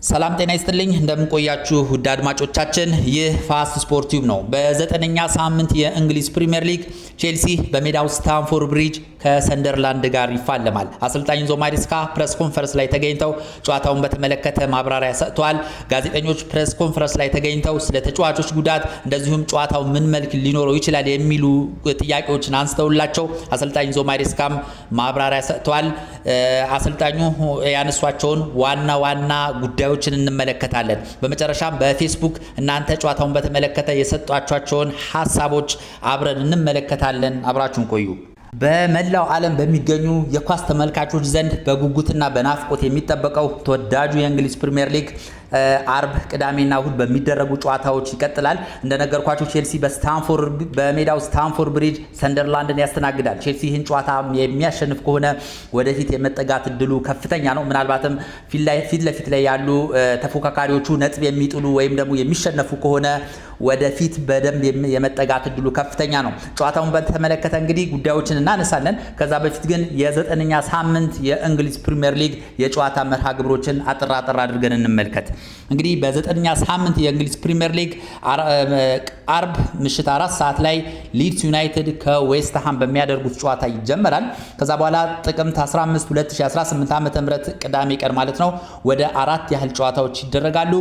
ሰላም ጤና ይስጥልኝ እንደምን ቆያችሁ ውድ አድማጮቻችን ይህ ፋስት ስፖርት ቲዩብ ነው። በዘጠነኛ ሳምንት የእንግሊዝ ፕሪሚየር ሊግ ቼልሲ በሜዳው ስታንፎርድ ብሪጅ ከሰንደርላንድ ጋር ይፋለማል። አሰልጣኝ ኢንዞ ማሬስካ ፕሬስ ኮንፈረንስ ላይ ተገኝተው ጨዋታውን በተመለከተ ማብራሪያ ሰጥተዋል። ጋዜጠኞች ፕሬስ ኮንፈረንስ ላይ ተገኝተው ስለ ተጫዋቾች ጉዳት እንደዚሁም ጨዋታው ምን መልክ ሊኖረው ይችላል የሚሉ ጥያቄዎችን አንስተውላቸው አሰልጣኝ ኢንዞ ማሬስካም ማብራሪያ ሰጥተዋል። አሰልጣኙ ያነሷቸውን ዋና ጉዳዮችን እንመለከታለን። በመጨረሻም በፌስቡክ እናንተ ጨዋታውን በተመለከተ የሰጧቸውን ሐሳቦች አብረን እንመለከታለን። አብራችሁን ቆዩ። በመላው ዓለም በሚገኙ የኳስ ተመልካቾች ዘንድ በጉጉትና በናፍቆት የሚጠበቀው ተወዳጁ የእንግሊዝ ፕሪሚየር ሊግ አርብ ቅዳሜና እሁድ በሚደረጉ ጨዋታዎች ይቀጥላል። እንደነገርኳችሁ ቼልሲ በሜዳው ስታንፎርድ ብሪጅ ሰንደርላንድን ያስተናግዳል። ቼልሲ ይህን ጨዋታ የሚያሸንፍ ከሆነ ወደፊት የመጠጋት እድሉ ከፍተኛ ነው። ምናልባትም ፊት ለፊት ላይ ያሉ ተፎካካሪዎቹ ነጥብ የሚጥሉ ወይም ደግሞ የሚሸነፉ ከሆነ ወደፊት በደንብ የመጠጋት እድሉ ከፍተኛ ነው። ጨዋታውን በተመለከተ እንግዲህ ጉዳዮችን እናነሳለን። ከዛ በፊት ግን የዘጠነኛ ሳምንት የእንግሊዝ ፕሪሚየር ሊግ የጨዋታ መርሃ ግብሮችን አጥራ አድርገን እንመልከት። እንግዲህ በዘጠነኛ ሳምንት የእንግሊዝ ፕሪሚየር ሊግ አርብ ምሽት 4 ሰዓት ላይ ሊድስ ዩናይትድ ከዌስትሃም በሚያደርጉት ጨዋታ ይጀመራል። ከዛ በኋላ ጥቅምት 15 2018 ዓ.ም ቅዳሜ ቀን ማለት ነው ወደ 4 ያህል ጨዋታዎች ይደረጋሉ።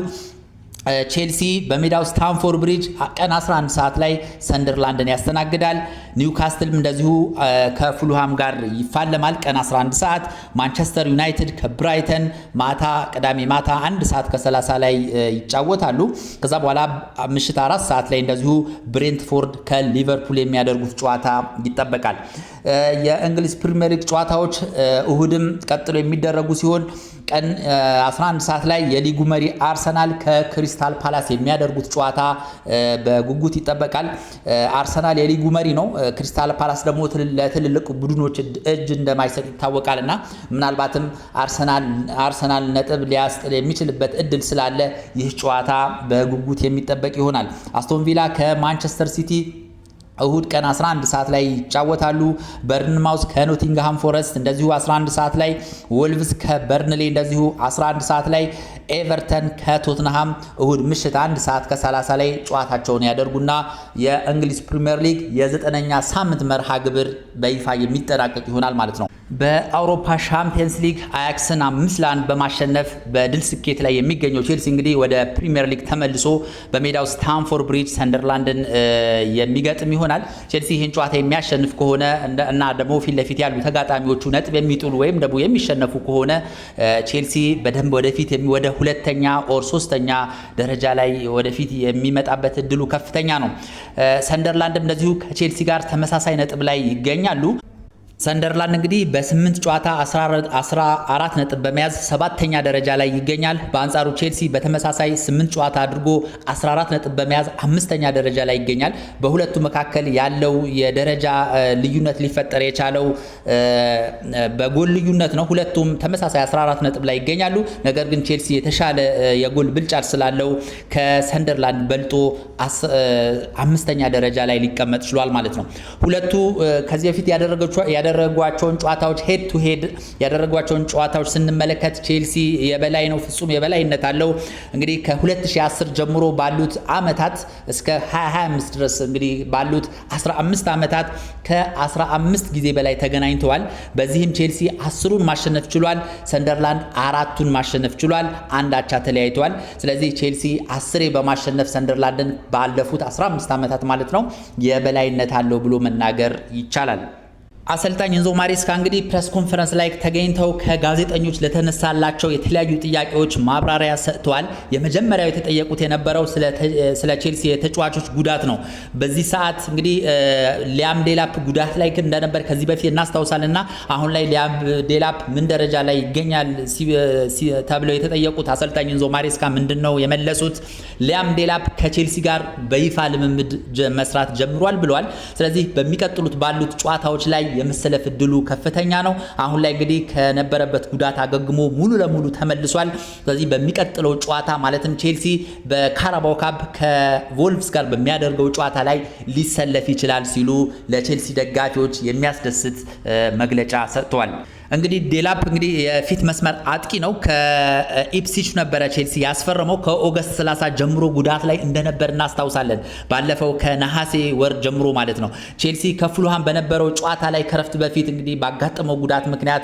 ቼልሲ በሜዳው ስታንፎርድ ብሪጅ ቀን 11 ሰዓት ላይ ሰንደርላንድን ያስተናግዳል። ኒውካስትልም እንደዚሁ ከፉልሃም ጋር ይፋለማል ቀን 11 ሰዓት። ማንቸስተር ዩናይትድ ከብራይተን ቅዳሜ ማታ 1 ሰዓት ከ30 ላይ ይጫወታሉ። ከዛ በኋላ ምሽት 4 ሰዓት ላይ እንደዚሁ ብሬንትፎርድ ከሊቨርፑል የሚያደርጉት ጨዋታ ይጠበቃል። የእንግሊዝ ፕሪሚየር ሊግ ጨዋታዎች እሁድም ቀጥሎ የሚደረጉ ሲሆን ቀን 11 ሰዓት ላይ የሊጉ መሪ አርሰናል ከክሪስታል ፓላስ የሚያደርጉት ጨዋታ በጉጉት ይጠበቃል። አርሰናል የሊጉ መሪ ነው። ክሪስታል ፓላስ ደግሞ ለትልልቅ ቡድኖች እጅ እንደማይሰጥ ይታወቃልና ምናልባትም አርሰናል ነጥብ ሊያስጥል የሚችልበት እድል ስላለ ይህ ጨዋታ በጉጉት የሚጠበቅ ይሆናል። አስቶን ቪላ ከማንቸስተር ሲቲ እሁድ ቀን 11 ሰዓት ላይ ይጫወታሉ። በርንማውዝ ከኖቲንግሃም ፎረስት እንደዚሁ 11 ሰዓት ላይ፣ ወልቭስ ከበርንሌ እንደዚሁ 11 ሰዓት ላይ፣ ኤቨርተን ከቶትንሃም እሁድ ምሽት 1 ሰዓት ከ30 ላይ ጨዋታቸውን ያደርጉና የእንግሊዝ ፕሪሚየር ሊግ የዘጠነኛ ሳምንት መርሃ ግብር በይፋ የሚጠናቀቅ ይሆናል ማለት ነው። በአውሮፓ ሻምፒየንስ ሊግ አያክስን 5-1 በማሸነፍ በድል ስኬት ላይ የሚገኘው ቼልሲ እንግዲህ ወደ ፕሪሚየር ሊግ ተመልሶ በሜዳው ስታንፎርድ ብሪጅ ሰንደርላንድን የሚገጥም ይሆናል። ቼልሲ ይህን ጨዋታ የሚያሸንፍ ከሆነ እና ደግሞ ፊት ለፊት ያሉ ተጋጣሚዎቹ ነጥብ የሚጥሉ ወይም ደግሞ የሚሸነፉ ከሆነ ቼልሲ በደንብ ወደፊት ወደ ሁለተኛ ኦር ሶስተኛ ደረጃ ላይ ወደፊት የሚመጣበት እድሉ ከፍተኛ ነው። ሰንደርላንድም እንደዚሁ ከቼልሲ ጋር ተመሳሳይ ነጥብ ላይ ይገኛሉ። ሰንደርላንድ እንግዲህ በ8 ጨዋታ 14 ነጥብ በመያዝ 7ኛ ደረጃ ላይ ይገኛል። በአንጻሩ ቼልሲ በተመሳሳይ 8 ጨዋታ አድርጎ 14 ነጥብ በመያዝ 5ኛ ደረጃ ላይ ይገኛል። በሁለቱ መካከል ያለው የደረጃ ልዩነት ሊፈጠር የቻለው በጎል ልዩነት ነው። ሁለቱም ተመሳሳይ 14 ነጥብ ላይ ይገኛሉ። ነገር ግን ቼልሲ የተሻለ የጎል ብልጫ ስላለው ከሰንደርላንድ በልጦ 5ኛ ደረጃ ላይ ሊቀመጥ ችሏል ማለት ነው። ሁለቱ ከዚህ በፊት ያደረጓቸውን ጨዋታዎች ሄድ ቱ ሄድ ያደረጓቸውን ጨዋታዎች ስንመለከት ቼልሲ የበላይ ነው፣ ፍጹም የበላይነት አለው። እንግዲህ ከ2010 ጀምሮ ባሉት አመታት እስከ 2025 ድረስ እንግዲህ ባሉት 15 አመታት ከ15 ጊዜ በላይ ተገናኝተዋል። በዚህም ቼልሲ 10ን ማሸነፍ ችሏል። ሰንደርላንድ 4ን ማሸነፍ ችሏል። አንድ አቻ ተለያይተዋል። ስለዚህ ቼልሲ 10 በማሸነፍ ሰንደርላንድን ባለፉት 15 አመታት ማለት ነው የበላይነት አለው ብሎ መናገር ይቻላል። አሰልጣኝ ኢንዞ ማሬስካ እንግዲህ ፕሬስ ኮንፈረንስ ላይ ተገኝተው ከጋዜጠኞች ለተነሳላቸው የተለያዩ ጥያቄዎች ማብራሪያ ሰጥተዋል። የመጀመሪያው የተጠየቁት የነበረው ስለ ቼልሲ የተጫዋቾች ጉዳት ነው። በዚህ ሰዓት እንግዲህ ሊያም ዴላፕ ጉዳት ላይ እንደነበር ከዚህ በፊት እናስታውሳልና አሁን ላይ ሊያም ዴላፕ ምን ደረጃ ላይ ይገኛል ተብለው የተጠየቁት አሰልጣኝ ኢንዞ ማሬስካ ምንድነው የመለሱት? ሊያም ዴላፕ ከቼልሲ ጋር በይፋ ልምምድ መስራት ጀምሯል ብለዋል። ስለዚህ በሚቀጥሉት ባሉት ጨዋታዎች ላይ የመሰለፍ እድሉ ከፍተኛ ነው። አሁን ላይ እንግዲህ ከነበረበት ጉዳት አገግሞ ሙሉ ለሙሉ ተመልሷል። ስለዚህ በሚቀጥለው ጨዋታ ማለትም ቼልሲ በካራባው ካፕ ከቮልቭስ ጋር በሚያደርገው ጨዋታ ላይ ሊሰለፍ ይችላል ሲሉ ለቼልሲ ደጋፊዎች የሚያስደስት መግለጫ ሰጥተዋል። እንግዲህ ዴላፕ እንግዲህ የፊት መስመር አጥቂ ነው። ከኢፕስዊች ነበረ ቼልሲ ያስፈረመው። ከኦገስት 30 ጀምሮ ጉዳት ላይ እንደነበር እናስታውሳለን። ባለፈው ከነሐሴ ወር ጀምሮ ማለት ነው። ቼልሲ ከፉልሃም በነበረው ጨዋታ ላይ ከረፍት በፊት እንግዲህ ባጋጠመው ጉዳት ምክንያት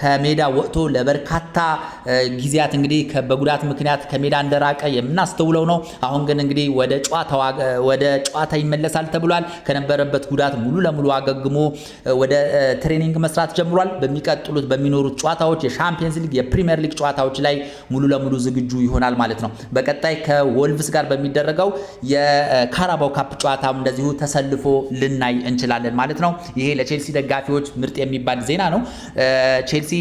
ከሜዳ ወጥቶ ለበርካታ ጊዜያት እንግዲህ በጉዳት ምክንያት ከሜዳ እንደራቀ የምናስተውለው ነው። አሁን ግን እንግዲህ ወደ ጨዋታ ይመለሳል ተብሏል። ከነበረበት ጉዳት ሙሉ ለሙሉ አገግሞ ወደ ትሬኒንግ መስራት ጀምሯል። በሚቀጥሉት በሚኖሩት ጨዋታዎች የሻምፒየንስ ሊግ የፕሪሚየር ሊግ ጨዋታዎች ላይ ሙሉ ለሙሉ ዝግጁ ይሆናል ማለት ነው። በቀጣይ ከወልቭስ ጋር በሚደረገው የካራባው ካፕ ጨዋታም እንደዚሁ ተሰልፎ ልናይ እንችላለን ማለት ነው። ይሄ ለቼልሲ ደጋፊዎች ምርጥ የሚባል ዜና ነው። ቼልሲ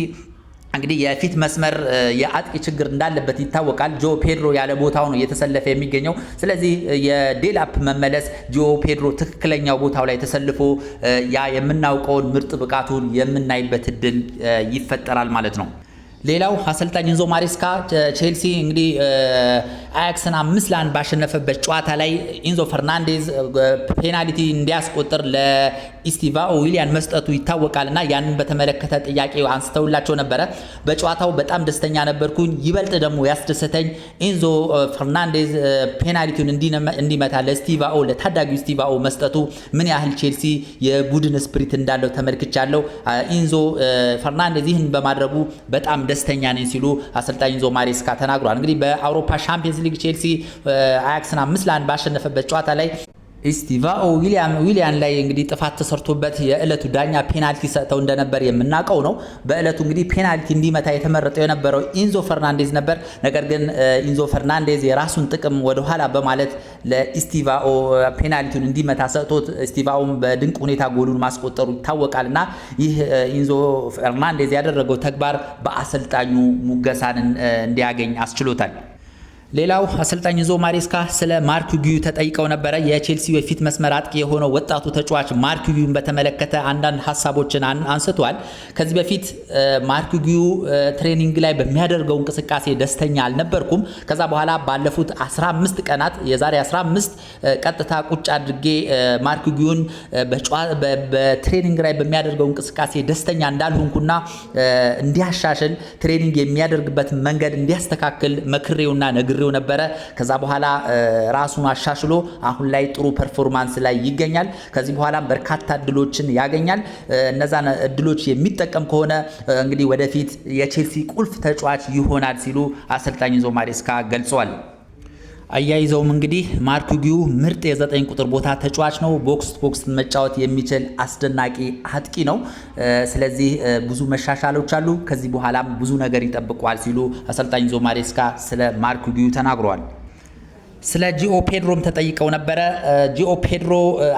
እንግዲህ የፊት መስመር የአጥቂ ችግር እንዳለበት ይታወቃል። ጆ ፔድሮ ያለ ቦታው ነው እየተሰለፈ የሚገኘው። ስለዚህ የዴላፕ መመለስ ጆ ፔድሮ ትክክለኛው ቦታው ላይ ተሰልፎ ያ የምናውቀውን ምርጥ ብቃቱን የምናይበት እድል ይፈጠራል ማለት ነው። ሌላው አሰልጣኝ ኢንዞ ማሬስካ ቼልሲ እንግዲህ አያክስን 5-1 ባሸነፈበት ጨዋታ ላይ ኢንዞ ፈርናንዴዝ ፔናልቲ እንዲያስቆጥር ለኢስቲቫኦ ዊሊያን መስጠቱ ይታወቃልና ያንን በተመለከተ ጥያቄ አንስተውላቸው ነበረ። በጨዋታው በጣም ደስተኛ ነበርኩኝ። ይበልጥ ደግሞ ያስደሰተኝ ኢንዞ ፈርናንዴዝ ፔናልቲውን እንዲመታ ለታዳጊው ኢስቲቫኦ መስጠቱ ምን ያህል ቼልሲ የቡድን ስፕሪት እንዳለው ተመልክቻለሁ። ኢንዞ ፈርናንዴዝ ይህን በማድረጉ በጣም ደስተኛ ነኝ ሲሉ አሰልጣኝ ኢንዞ ማሬስካ ተናግሯል። እንግዲህ በአውሮፓ ሻምፒየንስ ሊግ ቼልሲ አያክስን 5-1 ባሸነፈበት ጨዋታ ላይ ኢስቲቫኦ ዊሊያን ላይ እንግዲህ ጥፋት ተሰርቶበት የዕለቱ ዳኛ ፔናልቲ ሰጥተው እንደነበር የምናውቀው ነው። በዕለቱ እንግዲህ ፔናልቲ እንዲመታ የተመረጠው የነበረው ኢንዞ ፈርናንዴዝ ነበር። ነገር ግን ኢንዞ ፈርናንዴዝ የራሱን ጥቅም ወደኋላ በማለት ለኢስቲቫኦ ፔናልቲውን እንዲመታ ሰጥቶት ኢስቲቫኦም በድንቅ ሁኔታ ጎሉን ማስቆጠሩ ይታወቃልና ይህ ኢንዞ ፈርናንዴዝ ያደረገው ተግባር በአሰልጣኙ ሙገሳን እንዲያገኝ አስችሎታል። ሌላው አሰልጣኝ ኢንዞ ማሬስካ ስለ ማርክ ጉዩ ተጠይቀው ነበረ። የቼልሲ የፊት መስመር አጥቂ የሆነው ወጣቱ ተጫዋች ማርክ ጉዩን በተመለከተ አንዳንድ ሀሳቦችን አንስቷል። ከዚህ በፊት ማርክ ጉዩ ትሬኒንግ ላይ በሚያደርገው እንቅስቃሴ ደስተኛ አልነበርኩም። ከዛ በኋላ ባለፉት 15 ቀናት የዛሬ 15 ቀጥታ ቁጭ አድርጌ ማርክ ጉዩን በትሬኒንግ ላይ በሚያደርገው እንቅስቃሴ ደስተኛ እንዳልሆንኩና እንዲያሻሽል ትሬኒንግ የሚያደርግበት መንገድ እንዲያስተካክል መክሬውና ነግሬው ነበረ። ከዛ በኋላ ራሱን አሻሽሎ አሁን ላይ ጥሩ ፐርፎርማንስ ላይ ይገኛል። ከዚህ በኋላ በርካታ እድሎችን ያገኛል። እነዛን እድሎች የሚጠቀም ከሆነ እንግዲህ ወደፊት የቼልሲ ቁልፍ ተጫዋች ይሆናል ሲሉ አሰልጣኝ ኢንዞ ማሬስካ ገልጸዋል። አያይዘውም እንግዲህ ማርክ ጉዩ ምርጥ የ9 ቁጥር ቦታ ተጫዋች ነው። ቦክስ ቦክስ መጫወት የሚችል አስደናቂ አጥቂ ነው። ስለዚህ ብዙ መሻሻሎች አሉ። ከዚህ በኋላም ብዙ ነገር ይጠብቋል ሲሉ አሰልጣኝ ኢንዞ ማሬስካ ስለ ማርክ ጉዩ ተናግረዋል። ስለ ጂኦ ፔድሮም ተጠይቀው ነበረ። ጂኦ ፔድሮ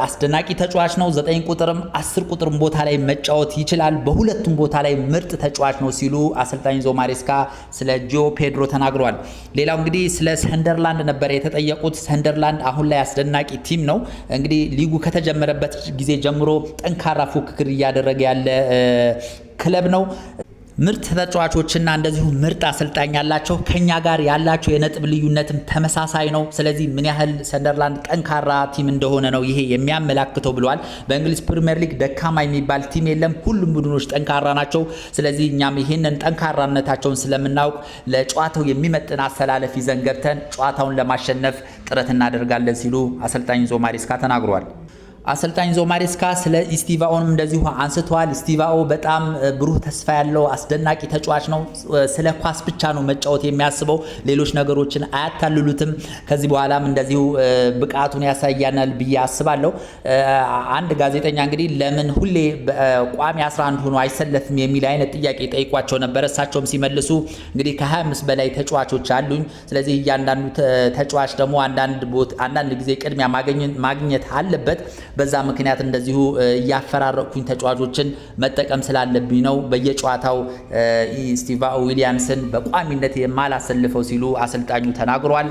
አስደናቂ ተጫዋች ነው። 9 ቁጥርም 10 ቁጥርም ቦታ ላይ መጫወት ይችላል። በሁለቱም ቦታ ላይ ምርጥ ተጫዋች ነው ሲሉ አሰልጣኝ ኢንዞ ማሬስካ ስለ ጂኦ ፔድሮ ተናግረዋል። ሌላው እንግዲህ ስለ ሰንደርላንድ ነበር የተጠየቁት። ሰንደርላንድ አሁን ላይ አስደናቂ ቲም ነው። እንግዲህ ሊጉ ከተጀመረበት ጊዜ ጀምሮ ጠንካራ ፉክክር እያደረገ ያለ ክለብ ነው። ምርጥ ተጫዋቾችና እንደዚሁ ምርጥ አሰልጣኝ ያላቸው ከኛ ጋር ያላቸው የነጥብ ልዩነትም ተመሳሳይ ነው። ስለዚህ ምን ያህል ሰንደርላንድ ጠንካራ ቲም እንደሆነ ነው ይሄ የሚያመላክተው ብለዋል። በእንግሊዝ ፕሪሚየር ሊግ ደካማ የሚባል ቲም የለም፣ ሁሉም ቡድኖች ጠንካራ ናቸው። ስለዚህ እኛም ይሄንን ጠንካራነታቸውን ስለምናውቅ ለጨዋታው የሚመጥን አሰላለፍ ይዘን ገብተን ጨዋታውን ለማሸነፍ ጥረት እናደርጋለን ሲሉ አሰልጣኝ ኢንዞ ማሬስካ ተናግረዋል። አሰልጣኝ ኢንዞ ማሬስካ ስለ ኢስቲቫኦንም እንደዚሁ አንስተዋል። ኢስቲቫኦ በጣም ብሩህ ተስፋ ያለው አስደናቂ ተጫዋች ነው። ስለ ኳስ ብቻ ነው መጫወት የሚያስበው፣ ሌሎች ነገሮችን አያታልሉትም። ከዚህ በኋላም እንደዚሁ ብቃቱን ያሳያናል ብዬ አስባለሁ። አንድ ጋዜጠኛ እንግዲህ ለምን ሁሌ ቋሚ 11 ሆኖ አይሰለፍም የሚል አይነት ጥያቄ ጠይቋቸው ነበር። እሳቸውም ሲመልሱ እንግዲህ ከ25 በላይ ተጫዋቾች አሉኝ። ስለዚህ እያንዳንዱ ተጫዋች ደግሞ አንዳንድ ጊዜ ቅድሚያ ማግኘት አለበት። በዛ ምክንያት እንደዚሁ እያፈራረኩኝ ተጫዋቾችን መጠቀም ስላለብኝ ነው በየጨዋታው ኢስቲቫኦ ዊሊያንስን በቋሚነት የማላሰልፈው ሲሉ አሰልጣኙ ተናግሯል።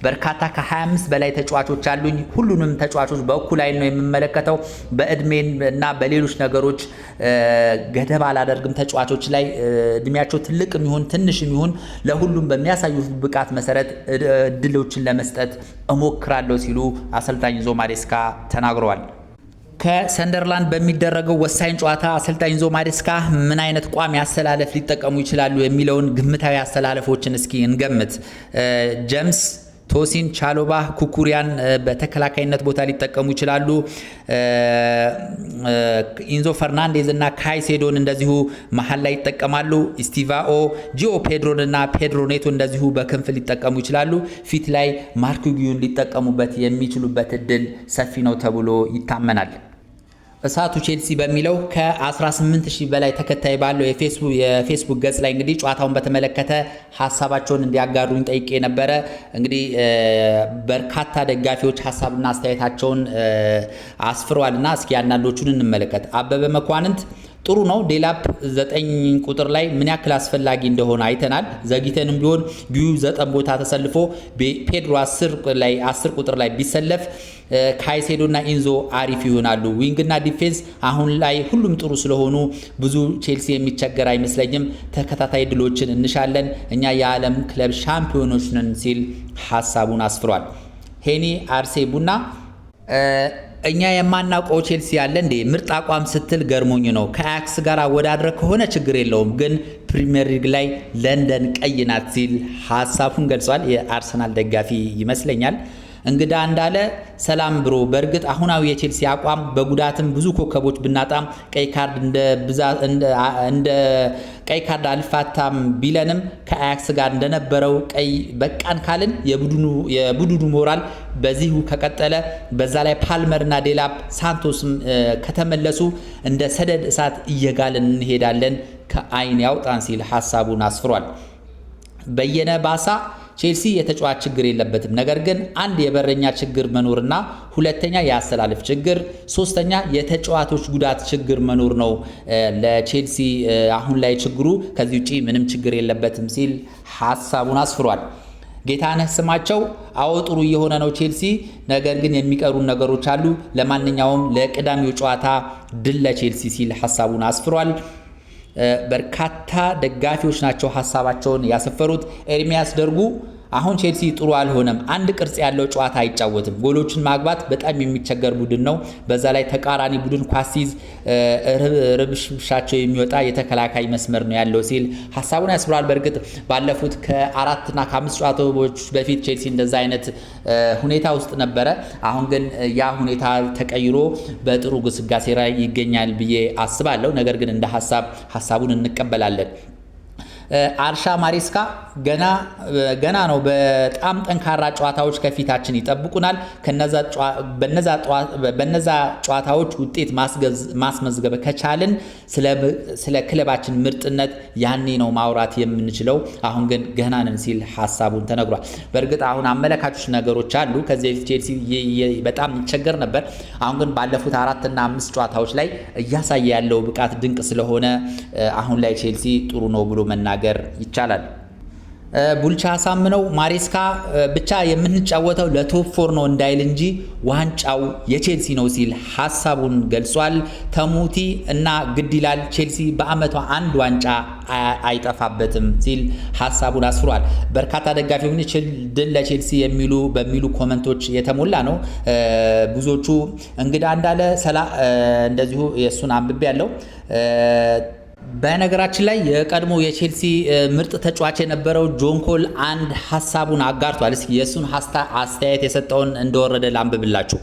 በርካታ ከ25 በላይ ተጫዋቾች አሉኝ። ሁሉንም ተጫዋቾች በእኩል አይን ነው የምመለከተው። በእድሜን እና በሌሎች ነገሮች ገደብ አላደርግም። ተጫዋቾች ላይ እድሜያቸው ትልቅም ይሁን ትንሽም ይሁን ለሁሉም በሚያሳዩት ብቃት መሰረት እድሎችን ለመስጠት እሞክራለሁ ሲሉ አሰልጣኝ ኢንዞ ማሬስካ ተናግረዋል። ከሰንደርላንድ በሚደረገው ወሳኝ ጨዋታ አሰልጣኝ ኢንዞ ማሬስካ ምን አይነት ቋሚ አሰላለፍ ሊጠቀሙ ይችላሉ የሚለውን ግምታዊ አሰላለፎችን እስኪ እንገምት። ጀምስ፣ ቶሲን፣ ቻሎባ፣ ኩኩሪያን በተከላካይነት ቦታ ሊጠቀሙ ይችላሉ። ኢንዞ ፈርናንዴዝ እና ካይሴዶን እንደዚሁ መሀል ላይ ይጠቀማሉ። ስቲቫኦ፣ ጂኦ ፔድሮን እና ፔድሮ ኔቶ እንደዚሁ በክንፍ ሊጠቀሙ ይችላሉ። ፊት ላይ ማርክ ጉዩን ሊጠቀሙበት የሚችሉበት እድል ሰፊ ነው ተብሎ ይታመናል። እሳቱ ቼልሲ በሚለው ከ18000 በላይ ተከታይ ባለው የፌስቡክ ገጽ ላይ እንግዲህ ጨዋታውን በተመለከተ ሀሳባቸውን እንዲያጋሩኝ ጠይቄ ነበረ። እንግዲህ በርካታ ደጋፊዎች ሀሳብና አስተያየታቸውን አስፍረዋልና እስኪ አንዳንዶቹን እንመለከት። አበበ መኳንንት ጥሩ ነው። ዴላፕ 9 ቁጥር ላይ ምን ያክል አስፈላጊ እንደሆነ አይተናል። ዘግይተንም ቢሆን ጊዩ 9 ቦታ ተሰልፎ ፔድሮ 10 ቁጥር ላይ ቢሰለፍ ካይሴዶና ኢንዞ አሪፍ ይሆናሉ። ዊንግና ዲፌንስ አሁን ላይ ሁሉም ጥሩ ስለሆኑ ብዙ ቼልሲ የሚቸገር አይመስለኝም። ተከታታይ ድሎችን እንሻለን። እኛ የዓለም ክለብ ሻምፒዮኖች ነን ሲል ሀሳቡን አስፍሯል። ሄኒ አርሴ ቡና እኛ የማናውቀው ቼልሲ ያለ እንዴ? ምርጥ አቋም ስትል ገርሞኝ ነው። ከአያክስ ጋር አወዳድረ ከሆነ ችግር የለውም፣ ግን ፕሪሚየር ሊግ ላይ ለንደን ቀይ ናት ሲል ሀሳቡን ገልጿል። የአርሰናል ደጋፊ ይመስለኛል። እንግዳ እንዳለ ሰላም ብሮ፣ በእርግጥ አሁናዊ የቼልሲ አቋም በጉዳትም ብዙ ኮከቦች ብናጣም ቀይ ካርድ አልፋታም ቢለንም ከአያክስ ጋር እንደነበረው ቀይ በቃን ካልን የቡድኑ ሞራል በዚሁ ከቀጠለ በዛ ላይ ፓልመርና ዴላፕ ሳንቶስም ከተመለሱ እንደ ሰደድ እሳት እየጋልን እንሄዳለን፣ ከአይን ያውጣን ሲል ሀሳቡን አስፍሯል። በየነ ባሳ ቼልሲ የተጫዋች ችግር የለበትም፣ ነገር ግን አንድ የበረኛ ችግር መኖርና ሁለተኛ የአሰላለፍ ችግር፣ ሶስተኛ የተጫዋቾች ጉዳት ችግር መኖር ነው ለቼልሲ አሁን ላይ ችግሩ። ከዚህ ውጪ ምንም ችግር የለበትም ሲል ሀሳቡን አስፍሯል። ጌታነህ ስማቸው አዎ ጥሩ እየሆነ ነው ቼልሲ፣ ነገር ግን የሚቀሩ ነገሮች አሉ። ለማንኛውም ለቅዳሜው ጨዋታ ድል ለቼልሲ ሲል ሀሳቡን አስፍሯል። በርካታ ደጋፊዎች ናቸው ሀሳባቸውን ያሰፈሩት። ኤርሚያስ ደርጉ አሁን ቼልሲ ጥሩ አልሆነም፣ አንድ ቅርጽ ያለው ጨዋታ አይጫወትም፣ ጎሎችን ማግባት በጣም የሚቸገር ቡድን ነው፣ በዛ ላይ ተቃራኒ ቡድን ኳሲዝ ርብሻቸው የሚወጣ የተከላካይ መስመር ነው ያለው ሲል ሀሳቡን ያስብራል። በእርግጥ ባለፉት ከ4 እና ከ5 ጨዋታዎች በፊት ቼልሲ እንደዛ አይነት ሁኔታ ውስጥ ነበረ። አሁን ግን ያ ሁኔታ ተቀይሮ በጥሩ ግስጋሴ ላይ ይገኛል ብዬ አስባለሁ። ነገር ግን እንደ ሀሳቡን እንቀበላለን። አርሻ ማሬስካ ገና ነው። በጣም ጠንካራ ጨዋታዎች ከፊታችን ይጠብቁናል። በነዛ ጨዋታዎች ውጤት ማስመዝገብ ከቻልን ስለ ክለባችን ምርጥነት ያኔ ነው ማውራት የምንችለው። አሁን ግን ገና ነን ሲል ሀሳቡን ተነግሯል። በእርግጥ አሁን አመለካቾች ነገሮች አሉ። ከዚህ በፊት ቼልሲ በጣም ይቸገር ነበር። አሁን ግን ባለፉት 4 እና 5 ጨዋታዎች ላይ እያሳየ ያለው ብቃት ድንቅ ስለሆነ አሁን ላይ ቼልሲ ጥሩ ነው ብሎ መናገር ይቻላል። ቡልቻ ሳምነው ማሬስካ ብቻ የምንጫወተው ለቶፕ 4 ነው እንዳይል እንጂ ዋንጫው የቼልሲ ነው ሲል ሀሳቡን ገልጿል። ተሙቲ እና ግድ ይላል ቼልሲ በአመቷ አንድ ዋንጫ አይጠፋበትም ሲል ሀሳቡን አስፍሯል። በርካታ ደጋፊዎች ድል ለቼልሲ በሚሉ ኮመንቶች የተሞላ ነው። ብዙዎቹ እንግዳ እንዳለ እንደዚሁ የእሱን አንብቤ ያለው። በነገራችን ላይ የቀድሞ የቼልሲ ምርጥ ተጫዋች የነበረው ጆን ኮል አንድ ሀሳቡን አጋርቷል። እስኪ የሱን አስተያየት የሰጠውን እንደወረደ ላንብብላችሁ።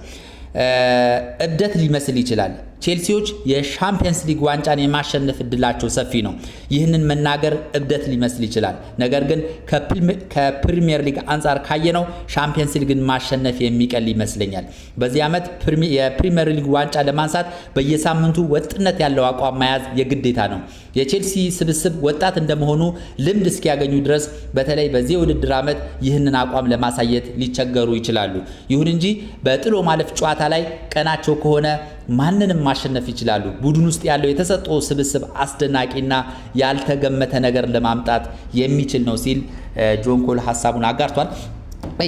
እብደት ሊመስል ይችላል። ቼልሲዎች የሻምፒየንስ ሊግ ዋንጫን የማሸነፍ እድላቸው ሰፊ ነው። ይህንን መናገር እብደት ሊመስል ይችላል። ነገር ግን ከፕሪሚየር ሊግ አንጻር ካየነው ሻምፒየንስ ሊግን ማሸነፍ የሚቀል ይመስለኛል። በዚህ ዓመት የፕሪሚየር ሊግ ዋንጫ ለማንሳት በየሳምንቱ ወጥነት ያለው አቋም መያዝ የግዴታ ነው። የቼልሲ ስብስብ ወጣት እንደመሆኑ ልምድ እስኪያገኙ ድረስ በተለይ በዚህ የውድድር ዓመት ይህንን አቋም ለማሳየት ሊቸገሩ ይችላሉ። ይሁን እንጂ በጥሎ ማለፍ ጨዋታ ላይ ቀናቸው ከሆነ ማንንም ማሸነፍ ይችላሉ። ቡድን ውስጥ ያለው የተሰጠው ስብስብ አስደናቂና ያልተገመተ ነገር ለማምጣት የሚችል ነው ሲል ጆን ኮል ሀሳቡን አጋርቷል።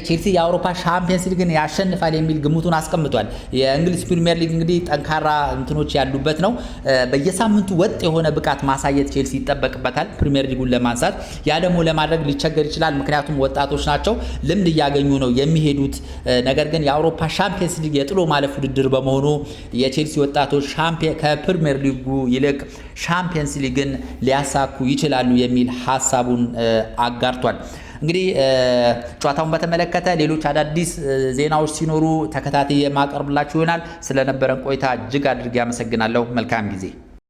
ቼልሲ የአውሮፓ ሻምፒየንስ ሊግን ያሸንፋል የሚል ግምቱን አስቀምጧል። የእንግሊዝ ፕሪሚየር ሊግ እንግዲህ ጠንካራ እንትኖች ያሉበት ነው። በየሳምንቱ ወጥ የሆነ ብቃት ማሳየት ቼልሲ ይጠበቅበታል ፕሪሚየር ሊጉን ለማንሳት። ያ ደግሞ ለማድረግ ሊቸገር ይችላል፣ ምክንያቱም ወጣቶች ናቸው፣ ልምድ እያገኙ ነው የሚሄዱት። ነገር ግን የአውሮፓ ሻምፒየንስ ሊግ የጥሎ ማለፍ ውድድር በመሆኑ የቼልሲ ወጣቶች ከፕሪሚየር ሊጉ ይልቅ ሻምፒየንስ ሊግን ሊያሳኩ ይችላሉ የሚል ሀሳቡን አጋርቷል። እንግዲህ ጨዋታውን በተመለከተ ሌሎች አዳዲስ ዜናዎች ሲኖሩ ተከታታይ የማቀርብላችሁ ይሆናል። ስለነበረን ቆይታ እጅግ አድርጌ አመሰግናለሁ። መልካም ጊዜ